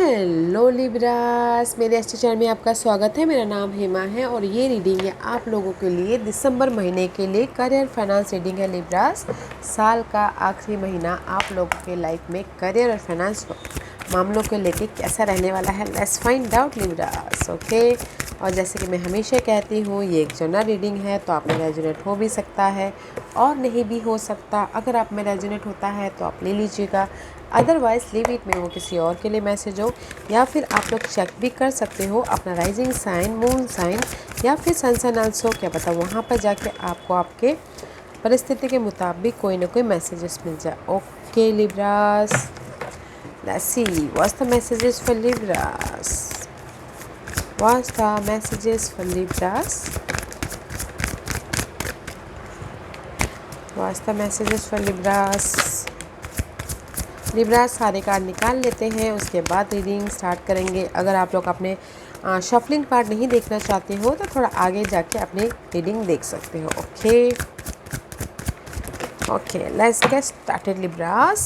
Hello Libras, मेरे astro channel में आपका स्वागत है। मेरा नाम हेमा है और ये रीडिंग है आप लोगों के लिए दिसंबर महीने के लिए करियर फाइनेंस रीडिंग है। लिब्रास, साल का आखिरी महीना आप लोगों के लाइफ में करियर और फाइनेंस मामलों को लेके कैसा रहने वाला है। Let's find out Libras. Okay, और जैसे कि मैं हमेशा कहती हूँ, ये एक जनरल रीडिंग है तो आप में रेजोनेट हो भी सकता है और नहीं भी हो सकता। अगर आप में रेजोनेट होता है तो आप ले लीजिएगा, अदरवाइज़ लीव इट में वो किसी और के लिए मैसेज हो। या फिर आप लोग चेक भी कर सकते हो अपना राइजिंग साइन, मून साइन या फिर सन साइन आल्सो, क्या पता वहाँ पर जाके आपको आपके परिस्थिति के मुताबिक कोई ना कोई मैसेजेस मिल जाए। Okay Libras, let's see what's the messages for Libras. What's the messages for Libras? What's the messages for Libras? Libras सारे कार्ड निकाल लेते हैं, उसके बाद रीडिंग स्टार्ट करेंगे। अगर आप लोग अपने शफलिंग पार्ट नहीं देखना चाहते हो तो थोड़ा आगे जाके अपनी रीडिंग देख सकते हो। Okay okay, let's get started Libras.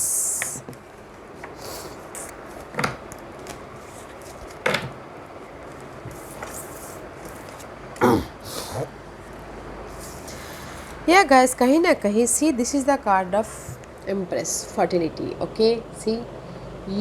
Yeah guys, कहीं ना कहीं see this is the card of empress fertility. Okay, see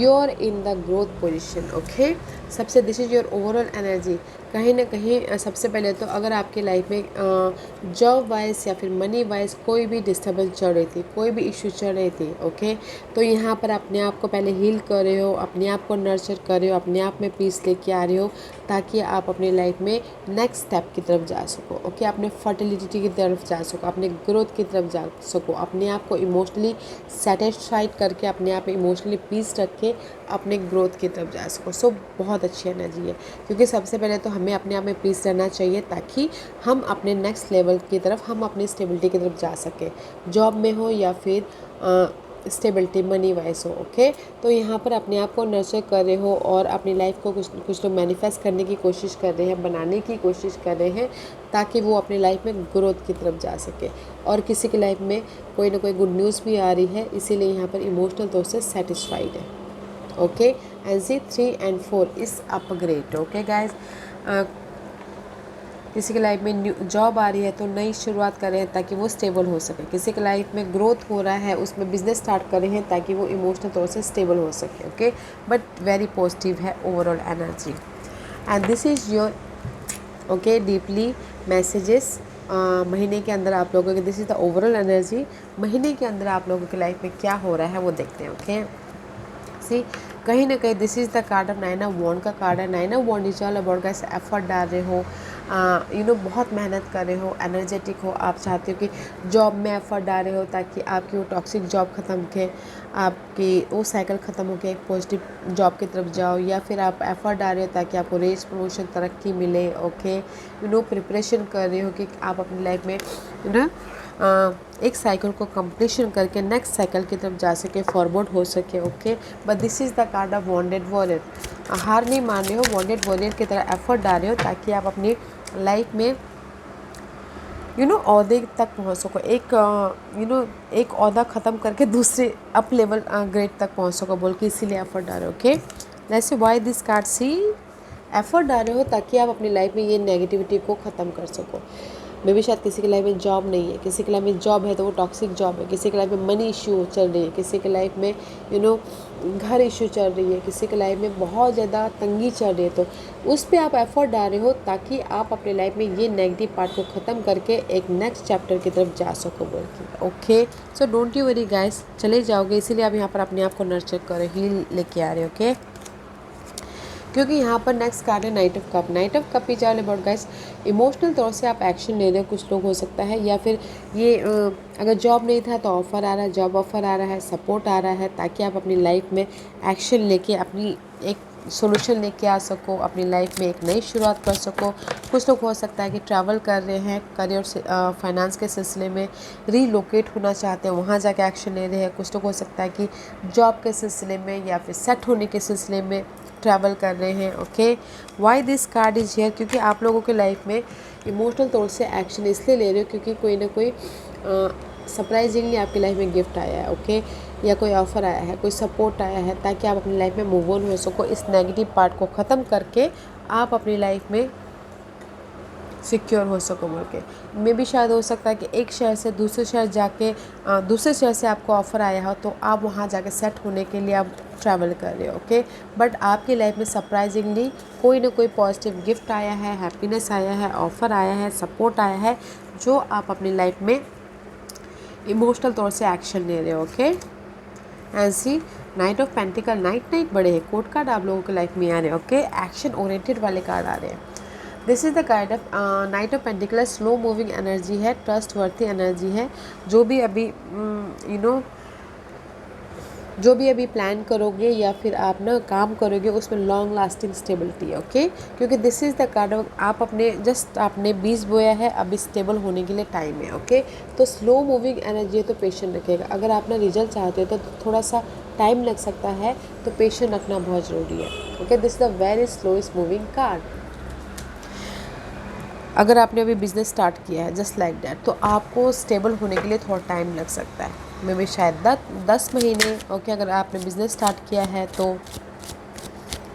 you are in the growth position. Okay, सबसे this is your overall energy. कहीं ना कहीं सबसे पहले तो अगर आपकी लाइफ में जॉब वाइज या फिर मनी वाइज कोई भी डिस्टर्बेंस चल रही थी, कोई भी इश्यू चल रही थी, ओके, तो यहाँ पर अपने आप को पहले हील कर रहे हो, अपने आप को नर्चर कर रहे हो, अपने आप में पीस लेके आ रहे हो ताकि आप अपनी लाइफ में नेक्स्ट स्टेप की तरफ जा सको। ओके, अपने फर्टिलिटी की तरफ जा सको, अपने ग्रोथ की तरफ जा सको, अपने आप को इमोशनली सेटिस्फाइड करके, अपने आप में इमोशनली पीस रख के अपने ग्रोथ की तरफ जा सको। सो बहुत अच्छी एनर्जी है, क्योंकि सबसे पहले तो हमें अपने आप में पीस रहना चाहिए ताकि हम अपने नेक्स्ट लेवल की तरफ, हम अपनी स्टेबिलिटी की तरफ जा सकें, जॉब में हो या फिर स्टेबिलिटी मनी वाइज हो। ओके, तो यहाँ पर अपने आप को नर्चर कर रहे हो और अपनी लाइफ को कुछ लोग मैनिफेस्ट करने की कोशिश कर रहे हैं, बनाने की कोशिश कर रहे हैं ताकि वो अपनी लाइफ में ग्रोथ की तरफ जा सके। और किसी की लाइफ में कोई ना कोई गुड न्यूज़ भी आ रही है, इसीलिए यहाँ पर इमोशनल तौर से सेटिस्फाइड है। Okay, and C 3 and 4 is upgrade. Okay guys, किसी की लाइफ में न्यू जॉब आ रही है तो नई शुरुआत करें ताकि वो स्टेबल हो सके। किसी की लाइफ में ग्रोथ हो रहा है, उसमें बिजनेस स्टार्ट कर रहे हैं ताकि वो इमोशनल तौर से स्टेबल हो सके। ओके, बट वेरी पॉजिटिव है overall energy. And this is your okay deeply messages महीने के अंदर आप लोगों के, this is the overall energy. महीने के अंदर आप लोगों की लाइफ में क्या हो रहा है वो देखते हैं। ओके, सी कहीं ना कहीं this is the card of 9 of wands का कार्ड है। 9 of wands is all about guys effort डाल रहे हो, बहुत मेहनत कर रहे हो, एनर्जेटिक हो। आप चाहते हो कि जॉब में एफर्ट डाल रहे हो ताकि आपकी वो टॉक्सिक जॉब ख़त्म के, आपकी वो साइकिल ख़त्म हो के एक पॉजिटिव जॉब की तरफ जाओ, या फिर आप एफर्ट डाल रहे हो ताकि आपको रेस प्रमोशन तरक्की मिले। ओके, प्रिपरेशन कर रहे हो कि आप अपनी लाइफ में एक साइकिल को कंप्लीशन करके नेक्स्ट साइकिल की तरफ जा सके, फॉरवर्ड हो सके। Okay, but this is the card of wounded warrior. हार नहीं मान रहे हो, वॉन्डेड वॉरियर की तरह एफर्ट डाल रहे हो ताकि आप अपनी लाइफ में ओहदे तक पहुंच सको, एक ओहदा ख़त्म करके दूसरे अप लेवल ग्रेड तक पहुंच सको बोल के, इसीलिए एफर्ट डाल रहे हो। Okay, let's see why this card. See effort डाल रहे हो ताकि आप अपनी लाइफ में ये नेगेटिविटी को ख़त्म कर सको। मे भी शायद किसी की लाइफ में जॉब नहीं है, किसी की लाइफ में जॉब है तो वो टॉक्सिक जॉब है, किसी की लाइफ में मनी इश्यू चल रही है, किसी की लाइफ में घर इश्यू चल रही है, किसी की लाइफ में बहुत ज़्यादा तंगी चल रही है, तो उस पर आप एफर्ट डाल रहे हो ताकि आप अपने लाइफ में ये नेगेटिव पार्ट को ख़त्म करके एक नेक्स्ट चैप्टर की तरफ जा सको बोल के। Okay, so don't you worry guys, चले जाओगे, इसीलिए आप यहाँ पर अपने आप को नर्चर कर रहे, हील लेके आ रहे हो। ओके, क्योंकि यहाँ पर नेक्स्ट कार्ड है night of cup. Night of cup is all about guys emotional तौर से आप एक्शन ले रहे हो, कुछ लोग हो सकता है, या फिर ये अगर जॉब नहीं था तो ऑफ़र आ रहा है, जॉब ऑफ़र आ रहा है, सपोर्ट आ रहा है ताकि आप अपनी लाइफ में एक्शन लेके अपनी एक सोल्यूशन लेके आ सको, अपनी लाइफ में एक नई शुरुआत कर सको। कुछ लोग हो सकता है कि ट्रैवल कर रहे हैं, करियर से फाइनेंस के सिलसिले में रीलोकेट होना चाहते हैं, वहाँ जाके एक्शन ले रहे हैं। कुछ लोग हो सकता है कि जॉब के सिलसिले में या फिर सेट होने के सिलसिले में ट्रैवल कर रहे हैं। Okay, why this card is here, क्योंकि आप लोगों के लाइफ में इमोशनल तौर से एक्शन इसलिए ले रहे हो क्योंकि कोई ना कोई सरप्राइजिंगली आपकी लाइफ में गिफ्ट आया है। ओके, या कोई ऑफ़र आया है, कोई सपोर्ट आया है, ताकि आप अपनी लाइफ में मूव ऑन हो सको। इस नेगेटिव पार्ट को ख़त्म करके आप अपनी लाइफ में सिक्योर हो सको बोल के। मे भी शायद हो सकता है कि एक शहर से दूसरे शहर जाके दूसरे शहर से आपको ऑफ़र आया हो, तो आप वहाँ जाके सेट होने के लिए आप ट्रैवल कर रहे हो, ओके। बट आपकी लाइफ में सरप्राइजिंगली कोई ना कोई पॉजिटिव गिफ्ट आया है, हैप्पीनेस आया है, ऑफ़र आया है, सपोर्ट आया है, जो आप अपनी लाइफ में इमोशनल तौर से एक्शन ले रहे हो, okay. And see knight of pentacle, knight बड़े हैं, कोर्ट कार्ड आप लोगों की लाइफ में आ रहे हैं, ओके। एक्शन ओरिएंटेड वाले कार्ड आ रहे हैं। This is the card of night of pentacle, slow moving energy है, ट्रस्ट वर्थी एनर्जी है। जो भी अभी जो भी अभी प्लान करोगे या फिर आप ना काम करोगे, उसमें लॉन्ग लास्टिंग स्टेबिलिटी है, ओके। क्योंकि this is the card of आप अपने जस्ट आपने बीज बोया है, अभी स्टेबल होने के लिए टाइम है, ओके। तो स्लो मूविंग एनर्जी है, तो पेशेंट रखिएगा। अगर आप ना रिजल्ट चाहते हो तो थोड़ा सा टाइम लग सकता है, तो पेशेंट रखना बहुत ज़रूरी है, okay. This is the very slowest moving card. अगर आपने अभी बिज़नेस स्टार्ट किया है जस्ट लाइक दैट, तो आपको स्टेबल होने के लिए थोड़ा टाइम लग सकता है, मे भी शायद 10 महीने, ओके। अगर आपने बिज़नेस स्टार्ट किया है तो,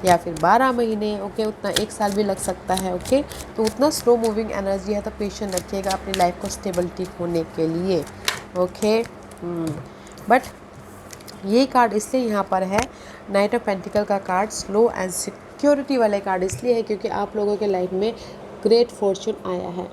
या फिर 12 महीने, ओके। उतना 1 साल भी लग सकता है, ओके। तो उतना स्लो मूविंग एनर्जी है, तो पेशेंट रखिएगा अपनी लाइफ को स्टेबिलिटी होने के लिए, ओके। बट ये कार्ड इसलिए यहाँ पर है, नाइट ऑफ पेंटिकल का कार्ड स्लो एंड सिक्योरिटी वाले कार्ड इसलिए है क्योंकि आप लोगों के लाइफ में ग्रेट फॉर्चून आया है।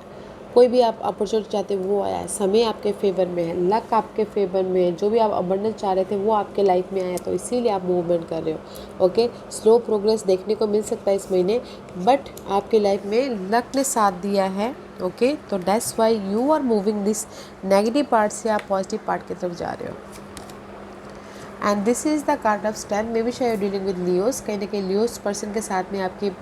कोई भी आप अपॉर्चुनिटी चाहते हो वो आया है, समय आपके फेवर में है, लक आपके फेवर में है, जो भी आप अबंडेंस चाह रहे थे वो आपके लाइफ में आया, तो इसीलिए आप मूवमेंट कर रहे हो, ओके। स्लो प्रोग्रेस देखने को मिल सकता है इस महीने, बट आपके लाइफ में लक ने साथ दिया है, ओके। तो that's why you are moving this negative part से आप पॉजिटिव पार्ट की तरफ जा रहे हो। And this is the card of strength. May be शायद डीलिंग विद लियोस, कहीं ना कहीं लियोस पर्सन के साथ में आपकी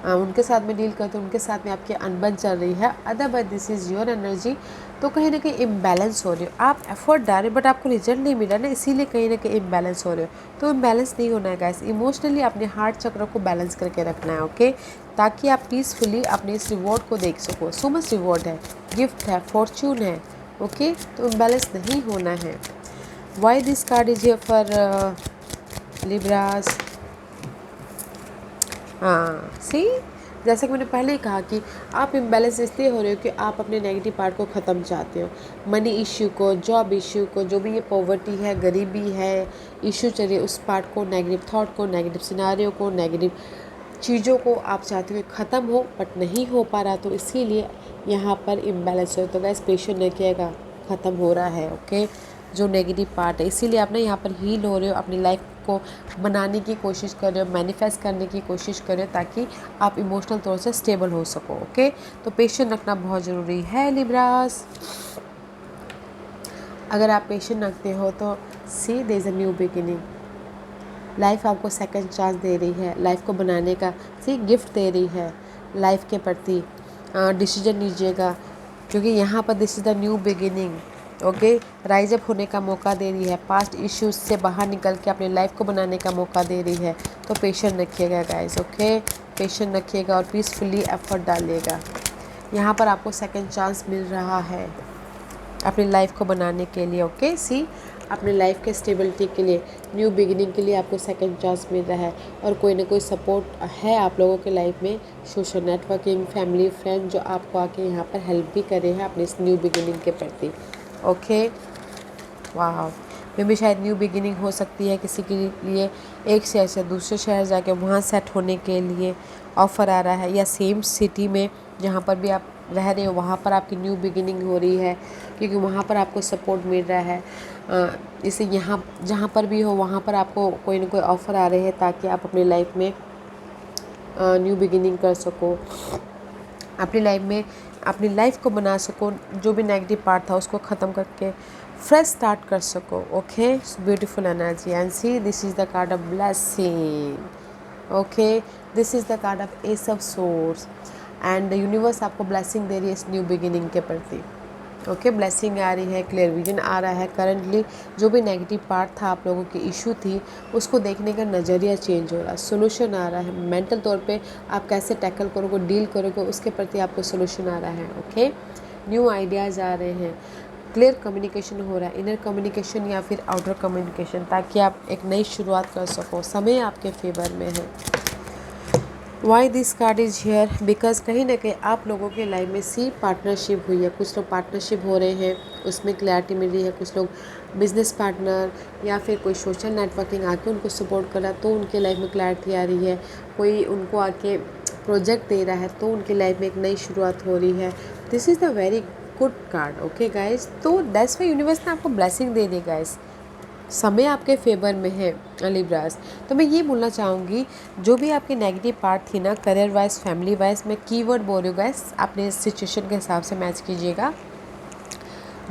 उनके साथ में डील करते हो, उनके साथ में आपकी अनबन चल रही है। Otherwise this is your energy, तो कहीं ना कहीं इम्बैलेंस हो रही हो, आप एफर्ट डाल रहे हो बट आपको रिजल्ट नहीं मिला ना, इसीलिए कहीं ना कहीं इम्बैलेंस हो रहे हो। तो इम्बैलेंस नहीं होना है गाइस, इमोशनली अपने हार्ट चक्र को बैलेंस करके रखना है, ओके। ताकि आप पीसफुली अपने इस रिवॉर्ड को देख सको। सो मच रिवॉर्ड है, गिफ्ट है, फॉर्च्यून है, ओके। तो इम्बैलेंस नहीं होना है। Why this card is here for Libras. हाँ, सी, जैसे कि मैंने पहले ही कहा कि आप इम्बैलेंस इसलिए हो रहे हो कि आप अपने नेगेटिव पार्ट को ख़त्म चाहते हो, मनी इश्यू को, जॉब इश्यू को, जो भी ये पॉवर्टी है, गरीबी है, इश्यू चलिए, उस पार्ट को, नेगेटिव थॉट को, नेगेटिव सिनारियो को, नेगेटिव चीज़ों को आप चाहते हो कि ख़त्म हो, बट नहीं हो पा रहा, तो इसीलिए यहाँ पर इम्बैलेंस हो। तो गैस पेशेंट रखिएगा, ख़त्म हो रहा है, ओके, जो नेगेटिव पार्ट है। इसीलिए आप ना यहाँ पर हील हो रहे हो, अपनी लाइफ को बनाने की कोशिश कर रहे हो, मैनिफेस्ट करने की कोशिश कर रहे हो, ताकि आप इमोशनल तौर से स्टेबल हो सको, ओके। तो पेशेंट रखना बहुत ज़रूरी है लिब्रास। अगर आप पेशेंट रखते हो तो see there is a new beginning. Life आपको सेकंड चांस दे रही है, लाइफ को बनाने का सी गिफ्ट दे रही है। लाइफ के प्रति डिसीजन लीजिएगा, क्योंकि यहाँ पर this is the new beginning, okay. Rise up होने का मौका दे रही है, पास्ट इश्यूज से बाहर निकल के अपनी लाइफ को बनाने का मौका दे रही है। तो पेशेंट रखिएगा गाइस, ओके। पेशेंट रखिएगा और पीसफुली एफर्ट डालिएगा। यहाँ पर आपको सेकंड चांस मिल रहा है अपनी लाइफ को बनाने के लिए, ओके। सी, अपनी लाइफ के स्टेबिलिटी के लिए, न्यू बिगिनिंग के लिए आपको सेकंड चांस मिल रहा है, और कोई ना कोई सपोर्ट है आप लोगों के लाइफ में, सोशल नेटवर्किंग, फैमिली, फ्रेंड, जो आपको आके यहाँ पर हेल्प भी कर रहे हैं अपनी इस न्यू बिगिनिंग के प्रति, ओके। वाह, मे भी शायद न्यू बिगिनिंग हो सकती है किसी के लिए, एक शहर से दूसरे शहर जाके वहाँ सेट होने के लिए ऑफ़र आ रहा है, या सेम सिटी में जहाँ पर भी आप रह रहे हो वहाँ पर आपकी न्यू बिगिनिंग हो रही है, क्योंकि वहाँ पर आपको सपोर्ट मिल रहा है। इसे यहाँ जहाँ पर भी हो वहाँ पर आपको कोई ना कोई ऑफ़र आ रहे हैं, ताकि आप अपनी लाइफ में न्यू बिगिनिंग कर सको, अपनी लाइफ में अपनी लाइफ को बना सको, जो भी नेगेटिव पार्ट था उसको ख़त्म करके फ्रेश स्टार्ट कर सको, okay. Beautiful energy. And see, this is the card of blessing, okay. This is the card of ace of swords, and universe आपको ब्लेसिंग दे रही है इस न्यू बिगिनिंग के प्रति, ओके। ब्लेसिंग आ रही है, क्लियर विजन आ रहा है। करंटली जो भी नेगेटिव पार्ट था, आप लोगों की इशू थी, उसको देखने का नज़रिया चेंज हो रहा है, सोल्यूशन आ रहा है। मेंटल तौर पे आप कैसे टैकल करोगे, डील करोगे, उसके प्रति आपको सोल्यूशन आ रहा है, ओके। न्यू आइडियाज़ आ रहे हैं, क्लियर कम्युनिकेशन हो रहा है, इनर कम्युनिकेशन या फिर आउटर कम्युनिकेशन, ताकि आप एक नई शुरुआत कर सको। समय आपके फेवर में है। Why this card is here, because कहीं ना कहीं आप लोगों के लाइफ में सी पार्टनरशिप हुई है। कुछ लोग पार्टनरशिप हो रहे हैं, उसमें क्लैरिटी मिल रही है। कुछ लोग बिजनेस पार्टनर या फिर कोई सोशल नेटवर्किंग आके उनको सपोर्ट कर रहा है, तो उनके लाइफ में क्लैरिटी आ रही है। कोई उनको आके प्रोजेक्ट दे रहा है, तो उनकी लाइफ में एक नई शुरुआत हो रही है। This is the very good card, okay guys. तो दैट्स वाई यूनिवर्स ने आपको ब्लेसिंग दे दी गाइज। समय आपके फेवर में है लिब्रास। तो मैं ये बोलना चाहूँगी, जो भी आपकी नेगेटिव पार्ट थी ना, करियर वाइज, फैमिली वाइज, मैं कीवर्ड बोल रही हूँ गाइस, अपने सिचुएशन के हिसाब से मैच कीजिएगा।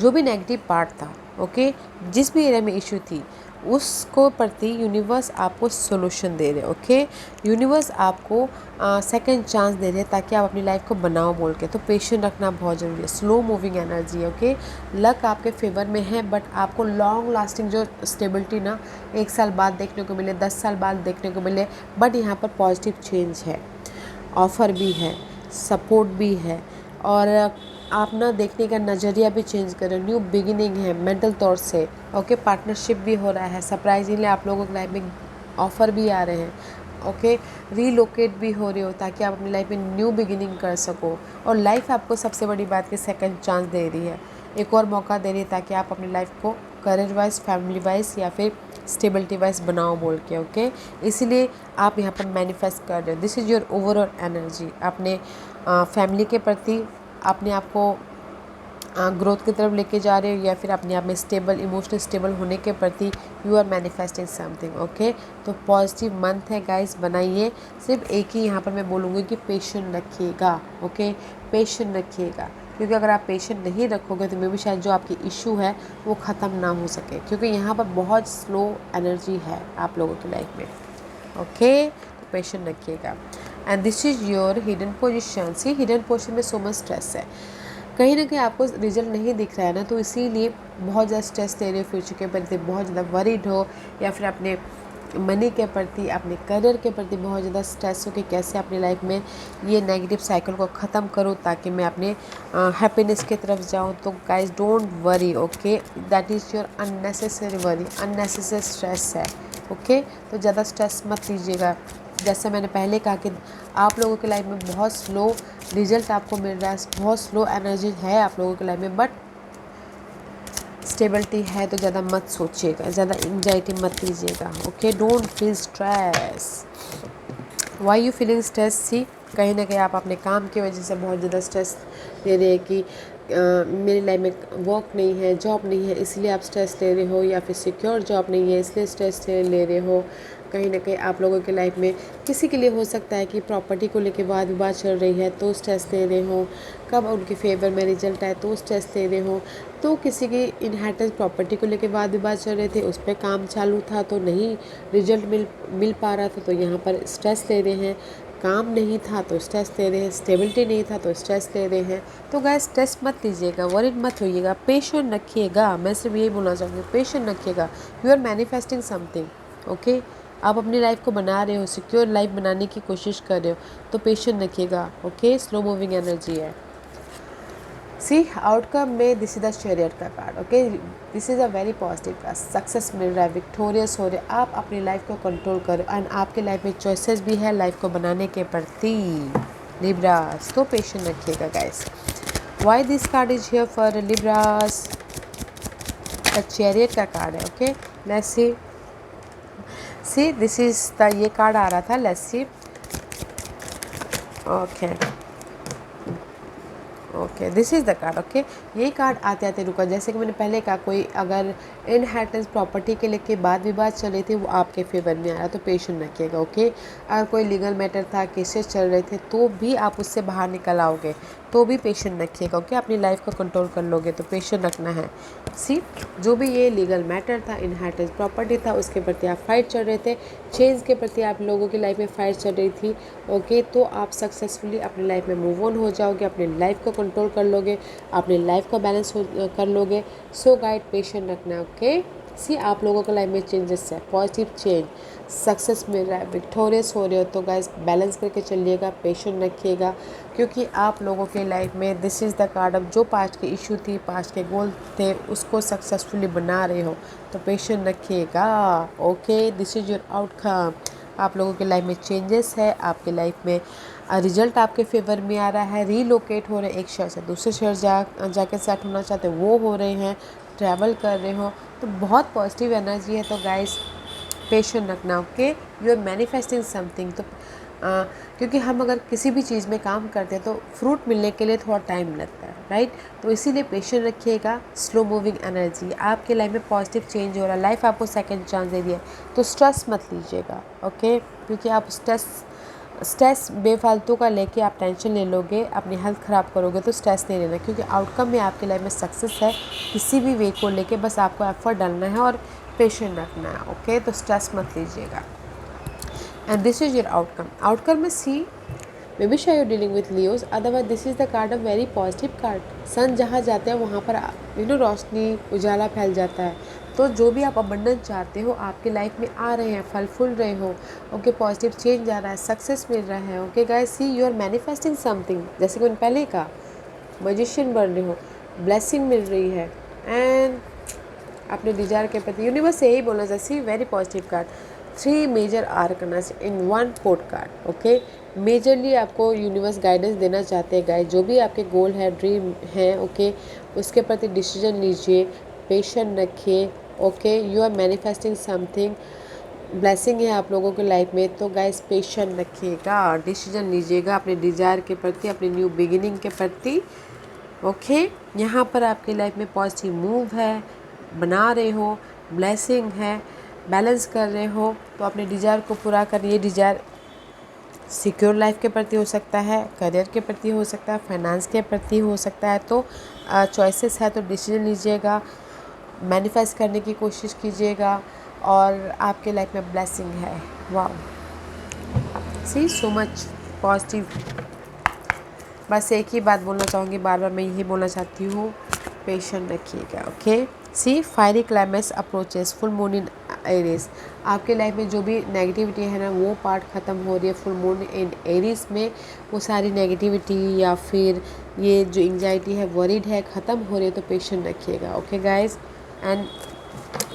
जो भी नेगेटिव पार्ट था, ओके, जिस भी एरिया में इशू थी, उसको प्रति यूनिवर्स आपको सोल्यूशन दे रहे, ओके। यूनिवर्स आपको सेकंड चांस दे रहे हैं, ताकि आप अपनी लाइफ को बनाओ बोल के। तो पेशेंट रखना बहुत ज़रूरी है। Slow moving energy, okay. Luck आपके फेवर में है, बट आपको लॉन्ग लास्टिंग जो स्टेबिलिटी ना 1 साल बाद देखने को मिले, 10 साल बाद देखने को मिले, बट यहाँ पर पॉजिटिव चेंज है, ऑफ़र भी है, सपोर्ट भी है, और आप ना देखने का नज़रिया भी चेंज करें। न्यू बिगिनिंग है मेंटल तौर से, ओके। पार्टनरशिप भी हो रहा है, सरप्राइजिंगली आप लोगों की लाइफ में ऑफ़र भी आ रहे हैं, ओके। रीलोकेट भी हो रहे हो, ताकि आप अपनी लाइफ में न्यू बिगिनिंग कर सको। और लाइफ आपको सबसे बड़ी बात कि सेकंड चांस दे रही है, एक और मौका दे रही है, ताकि आप अपनी लाइफ को करियर वाइज, फैमिली वाइज या फिर स्टेबिलिटी वाइज बनाओ बोल के, ओके। इसीलिए आप यहाँ पर मैनिफेस्ट कर रहे हो। This is your overall energy. अपने फैमिली के प्रति अपने आप को ग्रोथ की तरफ लेके जा रहे हो, या फिर अपने आप में स्टेबल, इमोशनल स्टेबल होने के प्रति you are manifesting something, okay. तो पॉजिटिव मंथ है गाइस, बनाइए। सिर्फ एक ही यहाँ पर मैं बोलूँगी कि पेशेंट रखिएगा, ओके। पेशेंट रखिएगा, क्योंकि अगर आप पेशेंट नहीं रखोगे तो मे भी शायद जो आपकी इशू है वो ख़त्म ना हो सके, क्योंकि यहाँ पर बहुत स्लो एनर्जी है आप लोगों की लाइफ में, ओके। तो पेशेंट रखिएगा। And this is your hidden position. See, hidden position में सो मच स्ट्रेस है, कहीं ना कहीं आपको रिजल्ट नहीं दिख रहा है ना, तो इसीलिए बहुत ज़्यादा स्ट्रेस ले रहे हो, फ्यूचर के प्रति बहुत ज़्यादा वरीड हो, या फिर अपने मनी के प्रति, अपने करियर के प्रति बहुत ज़्यादा स्ट्रेस हो कि कैसे अपनी लाइफ में ये नेगेटिव साइकिल को ख़त्म करूँ, ताकि मैं अपने हैप्पीनेस की तरफ जाऊँ। तो guys don't worry, okay. That is your unnecessary worry, unnecessary stress है, ओके। तो ज़्यादा स्ट्रेस मत लीजिएगा। जैसे मैंने पहले कहा कि आप लोगों की लाइफ में बहुत स्लो रिजल्ट आपको मिल रहा है, बहुत स्लो एनर्जी है आप लोगों की लाइफ में, बट स्टेबिलिटी है। तो ज़्यादा मत सोचिएगा, ज़्यादा एंजाइटी मत लीजिएगा, okay. Don't feel stress. Why you feeling stress? See, कहीं ना कहीं आप अपने काम की वजह से बहुत ज़्यादा स्ट्रेस ले रहे हैं कि मेरी लाइफ में वर्क नहीं है, जॉब नहीं है, इसलिए आप स्ट्रेस ले रहे हो, या फिर सिक्योर जॉब नहीं है इसलिए स्ट्रेस ले रहे हो। कहीं ना कहीं आप लोगों की लाइफ में किसी के लिए हो सकता है कि प्रॉपर्टी को लेकर वाद विवाद चल रही है, तो स्ट्रेस ले रहे हो। कब उनके फेवर में रिजल्ट आए तो स्ट्रेस ले रहे हो। तो किसी की इनहेरिटेंस प्रॉपर्टी को लेकर वाद विवाद चल रहे थे, उस पर काम चालू था तो नहीं रिजल्ट मिल पा रहा था, तो यहाँ पर स्ट्रेस ले रहे हैं। काम नहीं था तो स्ट्रेस ले रहे हैं, स्टेबिलिटी नहीं था तो स्ट्रेस ले रहे हैं। तो गाइस स्ट्रेस मत लीजिएगा, वरीड मत होइएगा, पेशेंट रखिएगा। मैं सिर्फ यही बोलना चाहूँगी, पेशेंट रखिएगा। You are manifesting something, okay. आप अपनी लाइफ को बना रहे हो, सिक्योर लाइफ बनाने की कोशिश कर रहे हो, तो पेशेंट रखिएगा, ओके। स्लो मूविंग एनर्जी है। सी, आउटकम में दिस इज द चैरियट का card, okay. This is a very positive card. Success मिल रहा है, विक्टोरियस हो रहे, आप अपनी लाइफ को कंट्रोल करो, एंड आपके लाइफ में चॉइसेस भी है लाइफ को बनाने के प्रति, लिब्रास। तो पेशेंट रखिएगा guys. Why this card is here for Libras? The chariot का कार्ड है, okay. Let's C, this is the, ये कार्ड आ रहा था, let's see, okay, this is the card, okay. यही कार्ड आते आते रुका, जैसे कि मैंने पहले कहा, कोई अगर इनहेरिटेंस प्रॉपर्टी के लेके बाद विवाद चल रही थी, वो आपके फेवर में आया, तो पेशेंट रखिएगा, ओके। अगर कोई लीगल मैटर था, केसेस चल रहे थे, तो भी आप उससे बाहर निकल आओगे, तो भी पेशेंट रखिएगा, ओके। अपनी लाइफ को कंट्रोल कर लोगे, तो पेशेंट रखना है। सी, जो भी ये लीगल मैटर था, इनहेरिटेंस प्रॉपर्टी था, उसके प्रति आप फाइट चल रहे थे, चेंज के प्रति आप लोगों की लाइफ में फाइट चल रही थी, ओके। तो आप सक्सेसफुली अपनी लाइफ में मूव ऑन हो जाओगे, अपनी लाइफ को कंट्रोल कर लोगे, अपनी लाइफ को बैलेंस कर लोगे। सो गाइड, पेशेंट रखना है, ओके। सी आप लोगों के लाइफ में चेंजेस है, पॉजिटिव चेंज, सक्सेस मिल रहा है, विक्टोरियस हो रहे हो, तो गाइस बैलेंस करके चलिएगा, पेशेंट रखिएगा, क्योंकि आप लोगों के लाइफ में this is the card of जो पास्ट के इशू थी, पास्ट के गोल थे, उसको सक्सेसफुली बना रहे हो, तो पेशेंट रखिएगा। Okay, this is your outcome. आप लोगों के लाइफ में चेंजेस है, आपके लाइफ में रिजल्ट आपके फेवर में आ रहा है, रीलोकेट हो रहे हैं, एक शहर से दूसरे शहर जाके सेट होना चाहते हो वो हो रहे हैं, ट्रैवल कर रहे हो, तो बहुत पॉजिटिव एनर्जी है। तो गाइस पेशेंट रखना, okay, you are manifesting something. तो क्योंकि हम अगर किसी भी चीज़ में काम करते हैं तो फ्रूट मिलने के लिए थोड़ा टाइम लगता है, राइट। तो इसीलिए पेशेंट रखिएगा। स्लो मूविंग एनर्जी, आपके लाइफ में पॉजिटिव चेंज हो रहा है, लाइफ आपको सेकंड चांस दे दिया है, तो स्ट्रेस मत लीजिएगा, ओके, क्योंकि आप स्ट्रेस बेफालतू का लेके आप टेंशन ले लोगे, अपनी हेल्थ ख़राब करोगे, तो स्ट्रेस नहीं लेना, क्योंकि आउटकम में आपके लाइफ में सक्सेस है। किसी भी वे को लेके बस आपको एफर्ट डालना है और पेशेंट रखना है, ओके, तो स्ट्रेस मत लीजिएगा। And this is your outcome में सी मे बी शायद dealing with Leos, otherwise this is the card of very positive card. Sun जहाँ जाते हैं वहाँ पर रोशनी उजाला फैल जाता है। तो जो भी आप अबंडेंस चाहते हो आपकी लाइफ में आ रहे हैं, फल फूल रहे हो, ओके, पॉजिटिव चेंज आ रहा है, सक्सेस मिल रहा है, okay guys, see you are manifesting something, जैसे कि मैंने पहले कहा, मजिशियन बन रहे हो, ब्लेसिंग मिल रही है, एंड अपने डिजायर के प्रति यूनिवर्स से यही बोलना चाहिए। वेरी पॉजिटिव कार्ड, 3 मेजर आर्कनस इन 1 कोड कार्ड, ओके। मेजरली आपको यूनिवर्स गाइडेंस देना चाहते हैं गाइस, जो भी आपके गोल है, ड्रीम है, ओके, उसके प्रति डिसीजन लीजिए, पेशेंट रखिए, okay, you are manifesting something, blessing है आप लोगों के लाइफ में, तो गाइस पेशेंट रखिएगा, डिसीजन लीजिएगा अपने डिजायर के प्रति, अपनी न्यू बिगिनिंग के प्रति, ओके। यहाँ पर आपकी लाइफ में पॉजिटिव मूव है, बना रहे हो, ब्लेसिंग है, बैलेंस कर रहे हो, तो अपने डिज़ायर को पूरा करिए। डिज़ायर सिक्योर लाइफ के प्रति हो सकता है, करियर के प्रति हो सकता है, फाइनेंस के प्रति हो सकता है, तो चॉइसेस है, तो डिसीजन लीजिएगा, मैनिफेस्ट करने की कोशिश कीजिएगा, और आपके लाइफ में ब्लेसिंग है। वाह, सी सो मच पॉजिटिव। बस एक ही बात बोलना चाहूँगी, बार बार मैं यही बोलना चाहती हूँ, पेशेंट रखिएगा, okay. See fiery climax approaches, full moon in Aries, आपके लाइफ में जो भी नेगेटिविटी है ना, वो पार्ट ख़त्म हो रही है फुल मून इन एरीज में, वो सारी नेगेटिविटी या फिर ये जो एंजाइटी है, वरीड है, ख़त्म हो रही है, तो पेशेंट रखिएगा, ओके गाइज। एंड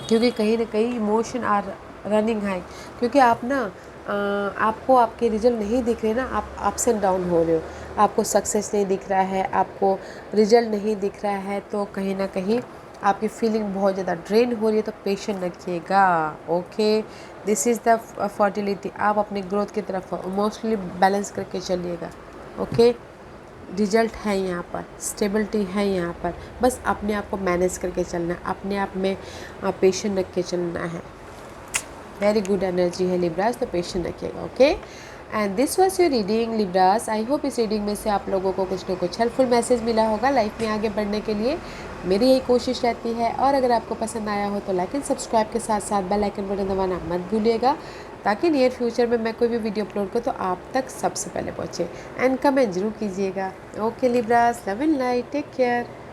क्योंकि कहीं ना कहीं इमोशन आर रनिंग हाई, क्योंकि आप ना आपको आपके रिजल्ट नहीं दिख रहे ना, आप अप्स एंड डाउन हो रहे हो, आपको सक्सेस नहीं दिख रहा है, आपको रिजल्ट नहीं दिख रहा है, तो कहीं ना कहीं आपकी फीलिंग बहुत ज़्यादा ड्रेन हो रही है, तो पेशेंट रखिएगा, okay. This is the fertility, आप अपने ग्रोथ की तरफ इमोशनली बैलेंस करके चलिएगा, ओके। रिजल्ट है यहाँ पर, स्टेबिलिटी है यहाँ पर, बस अपने आप को मैनेज करके चलना है, अपने आप में पेशेंट रख के चलना है। वेरी गुड एनर्जी है लिब्रास, तो पेशेंट रखिएगा, okay. And this was your reading Libras. I hope इस रीडिंग में से आप लोगों को कुछ ना कुछ हेल्पफुल मैसेज मिला होगा लाइफ में आगे बढ़ने के लिए, मेरी यही कोशिश रहती है। और अगर आपको पसंद आया हो तो लाइक एंड सब्सक्राइब के साथ साथ बेल आइकन बटन दबाना मत भूलिएगा, ताकि नियर फ्यूचर में मैं कोई भी वीडियो अपलोड करूँ तो आप तक सबसे पहले पहुँचे। एंड कमेंट जरूर कीजिएगा। Okay Libras, love and light, take care.